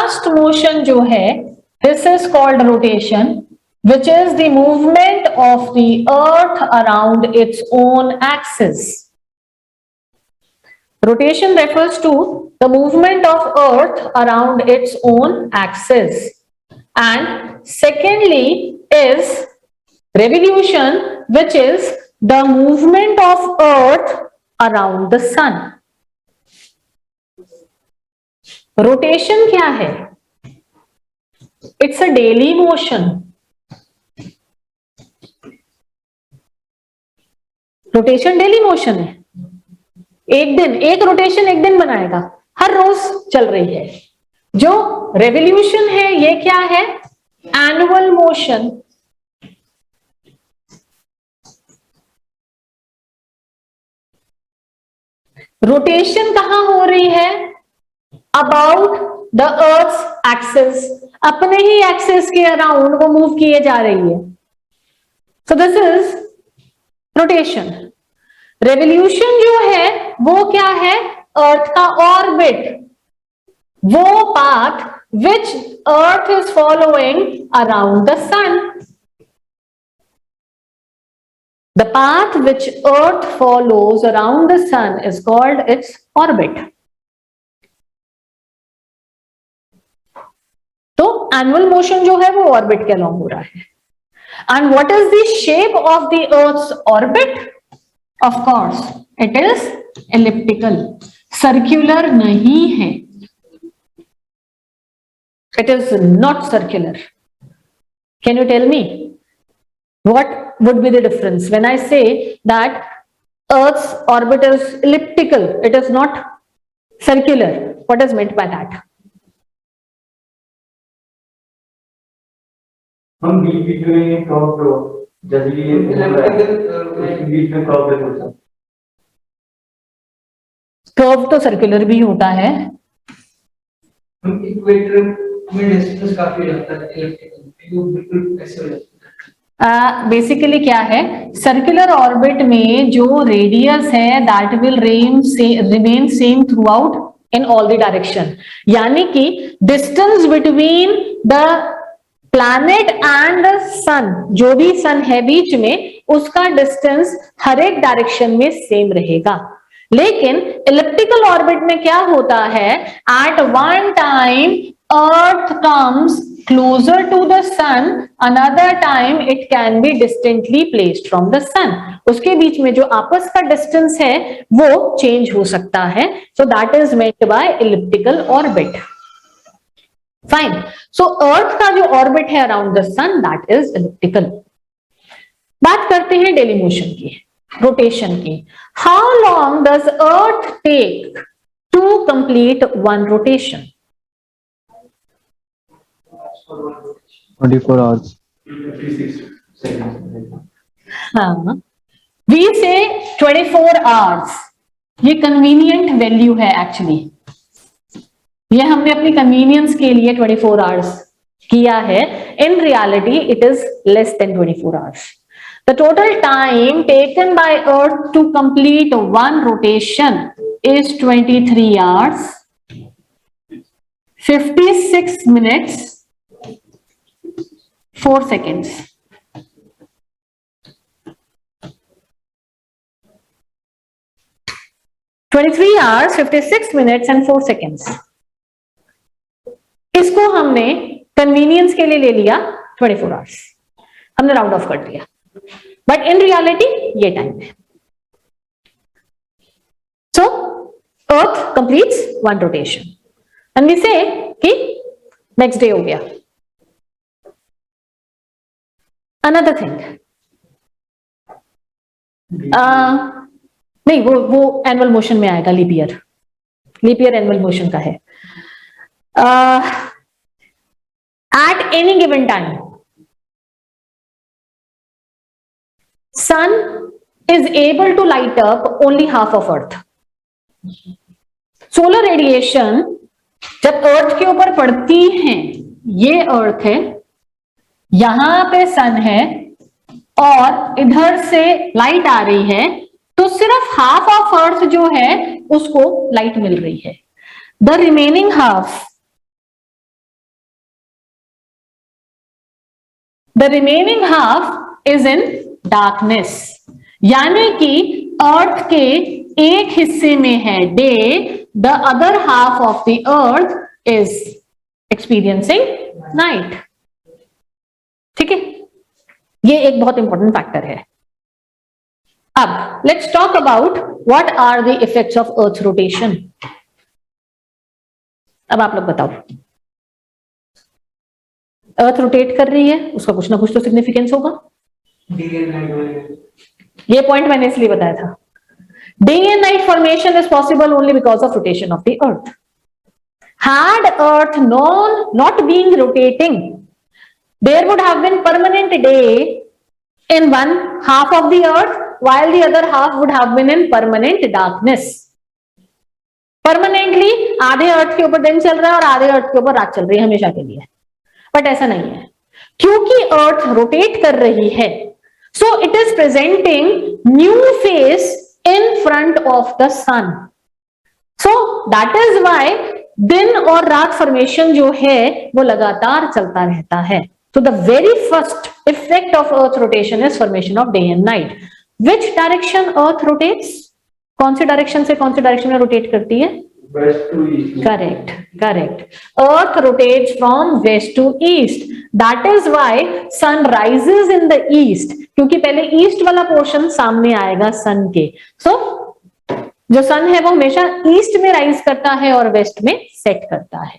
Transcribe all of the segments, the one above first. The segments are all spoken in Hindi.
फर्स्ट मोशन जो है, this is called rotation, which is the movement of the earth around its own axis. Rotation refers to the movement of earth around its own axis. And secondly is revolution, which is the movement of earth around the sun. Rotation क्या है? It's a daily motion. Rotation daily motion है, एक रोटेशन एक दिन बनाएगा, हर रोज चल रही है। जो रेवोल्यूशन है ये क्या है? Annual motion. रोटेशन कहां हो रही है? अबाउट द अर्थ्स एक्सिस, अपने ही एक्सिस के अराउंड वो मूव किए जा रही है। So this is rotation. Revolution जो है वो क्या है? अर्थ का ऑर्बिट, वो path which earth is following around the sun. The path which earth follows around the sun is called its orbit. तो एनुअल मोशन जो है वो ऑर्बिट के अलोंग हो रहा है। And what is the shape of the earth's orbit? Of course, it is elliptical. Circular नहीं है. It is not circular. Can you tell me what would be the difference when I say that Earth's orbit is elliptical? It is not circular. What is meant by that? हम बीच में क्रॉस कर्व तो सर्कुलर भी होता है। इक्वेटर में डिस्टेंस काफी रहता है, बिल्कुल ऐसे हो जाता है। बेसिकली क्या है, सर्कुलर ऑर्बिट में जो रेडियस है that will remain same throughout in all the direction, यानी कि distance between the planet and sun, जो भी सन है बीच में, उसका डिस्टेंस हर एक डायरेक्शन में सेम रहेगा। लेकिन इलिप्टिकल ऑर्बिट में क्या होता है? At one time earth comes closer to the sun, another time it can be distantly placed from the sun. उसके बीच में जो आपस का डिस्टेंस है वो चेंज हो सकता है। So that is meant by elliptical orbit. Fine. So earth का जो ऑर्बिट है around the sun that is elliptical. बात करते हैं डेली मोशन की, रोटेशन की। How long does earth take to complete one rotation? 24 hours. हाँ, वी से 24 आवर्स। ये कन्वीनियंट वैल्यू है एक्चुअली, ये हमने अपनी कन्वीनियंस के लिए 24 आवर्स किया है। In reality it is less than 24 hours. The total time taken by earth to complete one rotation is 23 hours 56 minutes 4 seconds. hours 56 minutes and 4 seconds. इसको हमने कन्वीनियंस के लिए ले लिया 24 आवर्स, हमने राउंड ऑफ कर दिया, बट इन रियलिटी ये टाइम है। So earth completes one rotation and we say कि नेक्स्ट डे हो गया। अनदर थिंग, नहीं वो एनुअल मोशन में आएगा, लीप ईयर एनुअल मोशन का है। At any given time, sun is able to light up only half of earth. Solar radiation जब अर्थ के ऊपर पड़ती है, ये अर्थ है, यहां पे सन है और इधर से लाइट आ रही है, तो सिर्फ हाफ ऑफ अर्थ जो है उसको लाइट मिल रही है। The remaining half the remaining half is in darkness, यानी कि अर्थ के एक हिस्से में है day, the other half of the earth is experiencing night. ठीक है, ये एक बहुत इंपॉर्टेंट फैक्टर है। अब let's talk about what are the effects of earth rotation. अब आप लोग बताओ, अर्थ रोटेट कर रही है, उसका कुछ ना कुछ तो सिग्निफिकेंस होगा। डे एंड नाइट ये पॉइंट मैंने इसलिए बताया था। Day and night formation is possible only because of rotation of the earth. Had earth not being rotating, there would have been permanent day in one half of the earth, while the other half would have been in permanent darkness. Permanently आधे अर्थ के ऊपर दिन चल रहा है और आधे अर्थ के ऊपर रात चल रही है हमेशा के लिए, बट ऐसा नहीं है, क्योंकि अर्थ रोटेट कर रही है, so it is presenting new face in front of the sun. So that is why दिन और रात फॉर्मेशन जो है वो लगातार चलता रहता है। तो the very first effect of earth rotation is formation of day and night. Which direction earth rotates? कौन से डायरेक्शन से कौन से डायरेक्शन में रोटेट करती है? West to east. Correct, correct. Earth rotates from west to east, that is why sun rises in the east, क्योंकि पहले ईस्ट वाला पोर्शन सामने आएगा सन के। सो जो सन है वो हमेशा ईस्ट में राइज करता है और वेस्ट में सेट करता है।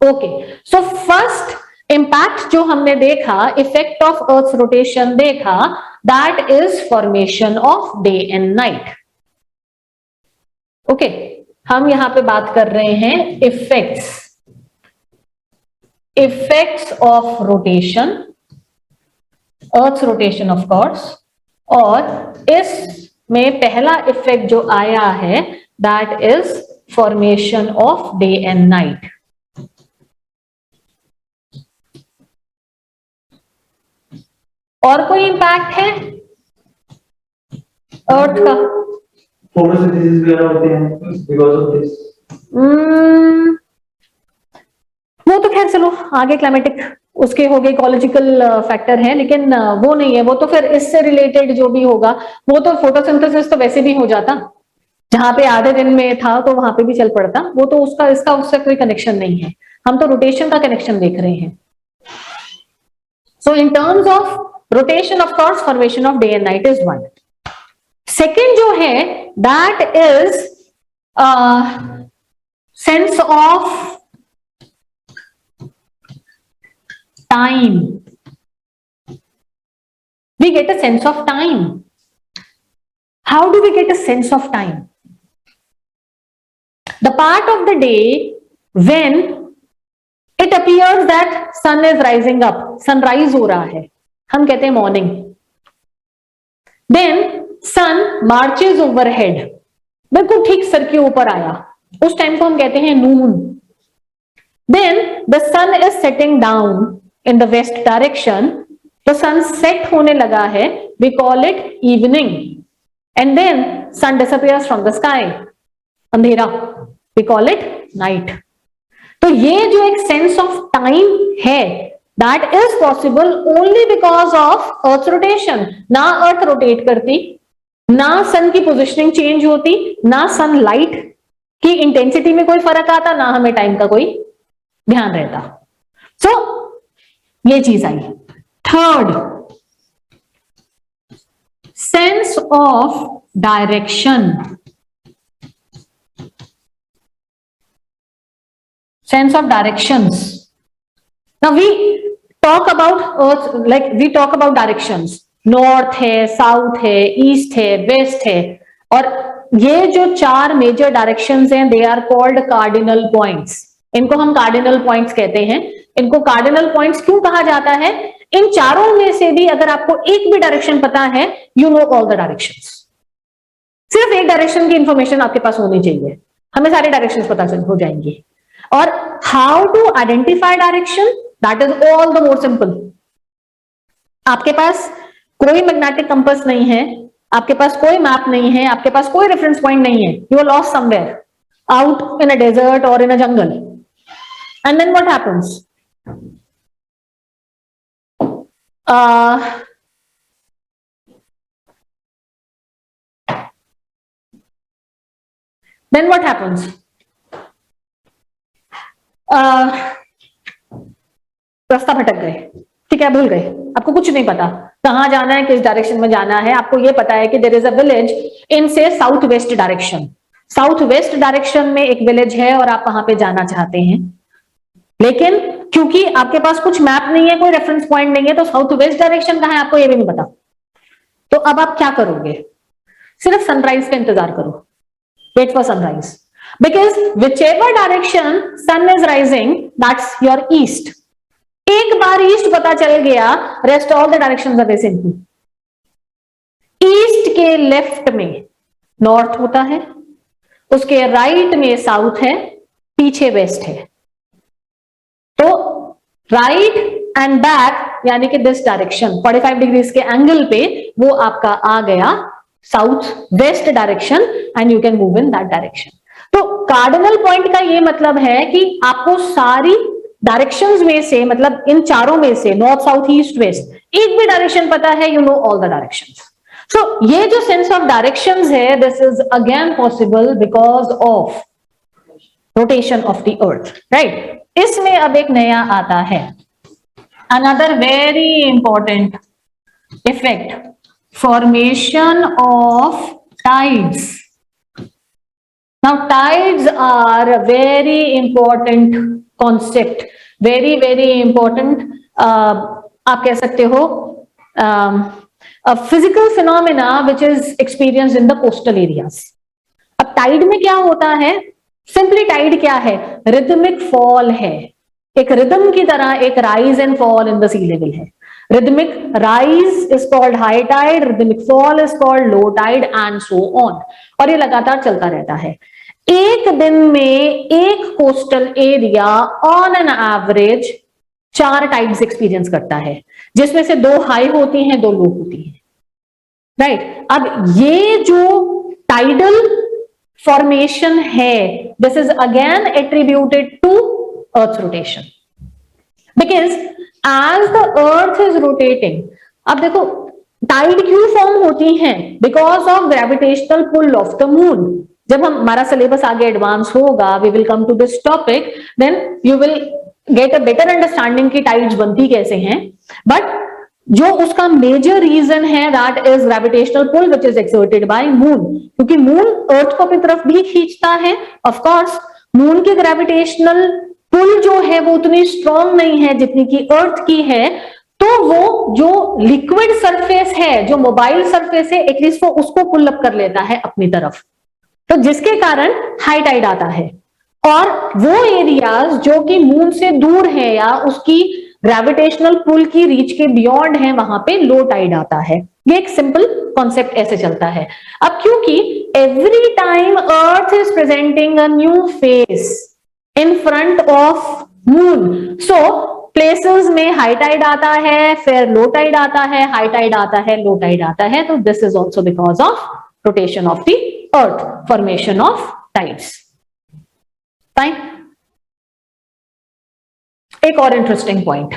ओके, सो फर्स्ट इंपैक्ट जो हमने देखा, इफेक्ट ऑफ अर्थ रोटेशन देखा, that is formation of day and night. Okay, हम यहां पे बात कर रहे हैं effects of rotation, earth rotation of course, और इस में पहला इफेक्ट जो आया है that is formation of day and night. और कोई इंपैक्ट है अर्थ का? फोटोसिंथेसिस वगैरह होते हैं बिकॉज ऑफ दिस। वो तो खैर चलो आगे क्लाइमेटिक उसके हो गए, इकोलॉजिकल फैक्टर है, लेकिन वो नहीं है, वो तो फिर इससे रिलेटेड जो भी होगा, वो तो फोटोसिंथेसिस तो वैसे भी हो जाता, जहां पे आधे दिन में था तो वहां पे भी चल पड़ता, वो तो उसका इसका उससे कोई कनेक्शन नहीं है, हम तो रोटेशन का कनेक्शन देख रहे हैं। So in terms of rotation of course formation of day and night is one. Second जो है that is sense of time. We get a sense of time. How do we get a sense of time? The part of the day when it appears that sun is rising up, sunrise हो रहा है, हम कहते हैं morning. Then sun marches overhead, बिल्कुल ठीक सर के ऊपर आया, उस टाइम को हम कहते हैं noon. Then the sun is setting down in the west direction, तो sun set होने लगा है, we call it evening, and then sun disappears from the sky, अंधेरा, we call it night. तो ये जो एक sense of time है, that is possible only because of earth rotation. ना earth rotate करती, ना sun की positioning change होती, ना sunlight की intensity में कोई फर्क आता, ना हमें time का कोई ध्यान रहता। So ये चीज आई। Third, sense of direction. Sense of directions. Now we talk about earth, like we talk about directions, north है, साउथ है, ईस्ट है, वेस्ट है, और ये जो चार मेजर डायरेक्शंस हैं they are called cardinal points. इनको हम कार्डिनल पॉइंट्स कहते हैं। इनको कार्डिनल पॉइंट्स क्यों कहा जाता है? इन चारों में से भी अगर आपको एक भी डायरेक्शन पता है, you know all the directions. सिर्फ एक डायरेक्शन की इंफॉर्मेशन आपके पास होनी चाहिए, हमें सारे डायरेक्शंस पता हो जाएंगे। और how to identify direction, that is all the more simple. आपके पास कोई मैग्नेटिक कंपास नहीं है, आपके पास कोई मैप नहीं है, आपके पास कोई रेफरेंस पॉइंट नहीं है, you are lost somewhere out in a desert और in a jungle, and then what happens? Then what happens? रास्ता भटक गए, ठीक है, भूल गए, आपको कुछ नहीं पता कहां जाना है, किस डायरेक्शन में जाना है। आपको ये पता है कि there is a village in से south west direction, south west direction में एक विलेज है और आप वहां पे जाना चाहते हैं, लेकिन क्योंकि आपके पास कुछ मैप नहीं है, कोई रेफरेंस पॉइंट नहीं है, तो साउथ वेस्ट डायरेक्शन कहां है आपको ये भी नहीं पता। तो अब आप क्या करोगे? सिर्फ सनराइज का इंतजार करो, wait for sunrise, because whichever direction sun is rising that's your east. एक बार ईस्ट पता चल गया, rest all the directions are very simple. East के लेफ्ट में नॉर्थ होता है, उसके राइट में साउथ है, पीछे वेस्ट है। तो राइट एंड बैक यानी कि दिस डायरेक्शन 45 डिग्री के एंगल पे वो आपका आ गया south west direction and you can move in that direction. तो कार्डिनल पॉइंट का ये मतलब है कि आपको सारी डायरेक्शंस में से, मतलब इन चारों में से, नॉर्थ साउथ ईस्ट वेस्ट, एक भी डायरेक्शन पता है, you know all the directions. So ये जो सेंस ऑफ डायरेक्शंस है, this is again possible because of rotation of the earth, right. इसमें अब एक नया आता है, another very important effect, formation of tides. Now tides are a very important concept, very important, आप कह सकते हो a physical phenomena which is experienced in the coastal areas. अब टाइड में क्या होता है? सिंपली टाइड क्या है? रिदमिक फॉल है, एक रिदम की तरह एक rise and fall in the sea level है। Rhythmic rise is called high tide, rhythmic fall is called low tide and so on, और ये लगातार चलता रहता है। एक दिन में एक coastal area on an average 4 tides experience करता है, जिसमें से 2 हाई होती हैं, 2 लो होती हैं, राइट। अब ये जो टाइडल फॉर्मेशन है, this is again attributed to earth rotation, because as the earth is rotating, अब देखो टाइड क्यों फॉर्म होती हैं? Because of gravitational pull of the moon. जब हमारा सिलेबस आगे एडवांस होगा, we will come to this topic, then you will get a better understanding की टाइड्स बनती कैसे हैं। बट जो उसका मेजर रीजन है, that is gravitational pull which is exerted by moon, क्योंकि मून अर्थ को अपनी तरफ भी खींचता है। ऑफ कोर्स मून की ग्रेविटेशनल पुल जो है वो उतनी स्ट्रांग नहीं है जितनी की अर्थ की है, तो वो जो लिक्विड सरफेस है, जो मोबाइल सरफेस है, एटलीस्ट वो उसको पुल अप कर लेता है अपनी तरफ, तो जिसके कारण हाई टाइड आता है। और वो एरियाज जो कि मून से दूर है या उसकी ग्रेविटेशनल पुल की रीच के बियॉन्ड है, वहां पे लो टाइड आता है। ये एक सिंपल कॉन्सेप्ट ऐसे चलता है। अब क्योंकि every time earth is presenting a new face in front of moon, so places में हाई टाइड आता है, फिर लो टाइड आता है, हाई टाइड आता है, लो टाइड आता है, तो this is also because of rotation of the earth, formation of tides. Fine. एक और इंटरेस्टिंग पॉइंट,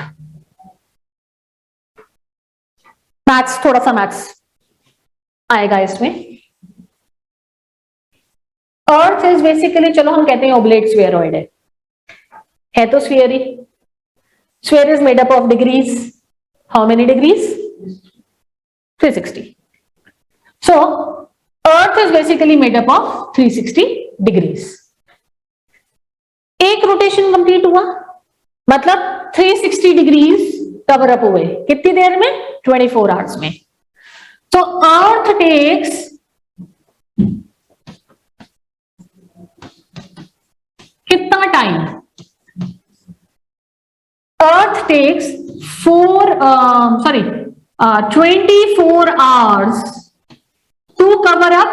मैथ्स, थोड़ा सा मैथ्स आएगा इसमें। अर्थ इज बेसिकली, चलो हम कहते हैं ओब्लेट स्फीयरॉइड है तो sphere he. Sphere is made up of degrees, how many degrees? 360. So earth is basically made up of 360 degrees. एक रोटेशन कंप्लीट हुआ, मतलब 360 डिग्रीज कवर अप हुए, कितनी देर में? 24 आवर्स में। तो अर्थ टेक्स कितना time? Earth takes 24 hours to cover up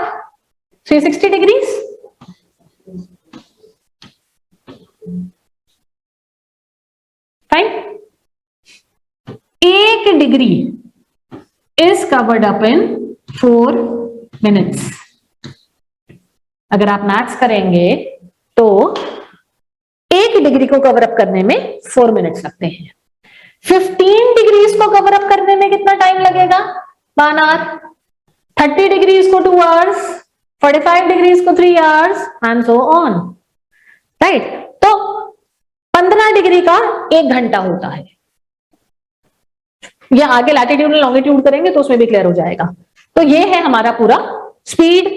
360 degrees. Fine. 1 degree is covered up in 4 minutes. अगर आप मैथ्स करेंगे तो 1 डिग्री को कवर अप करने में 4 मिनट्स लगते हैं। 15 डिग्रीज को कवर अप करने में कितना टाइम लगेगा? 1 आवर। 30 डिग्रीज को 2 आवर्स, 45 डिग्रीज को 3 hours and so on, right? तो 15 डिग्री का 1 घंटा होता है। या आगे लैटिट्यूड लॉन्गिट्यूड करेंगे तो उसमें भी क्लियर हो जाएगा। तो ये है हमारा पूरा स्पीड,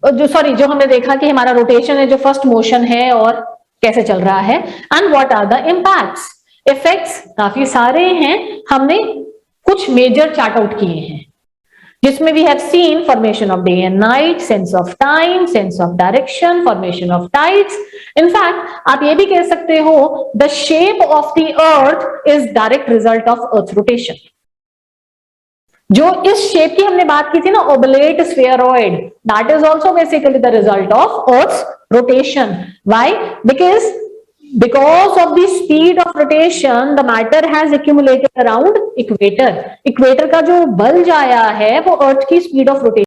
जो हमने देखा कि हमारा रोटेशन है, जो फर्स्ट मोशन है और कैसे चल रहा है। And what are the impacts? Effects काफी सारे हैं, हमने कुछ मेजर चार्ट आउट किए हैं, जिसमें we have seen formation of day and night, sense of time, sense of direction, formation of tides. In fact आप ये भी कह सकते हो the shape of the earth is direct result of earth rotation. जो इस शेप की हमने बात की थी ना, oblate spheroid, that is also basically the result of earth's rotation. Why? because of the speed of rotation the matter has accumulated around equator। Equator का जो बल्ज आया है वो अर्थ की स्पीड ऑफ रोटेशन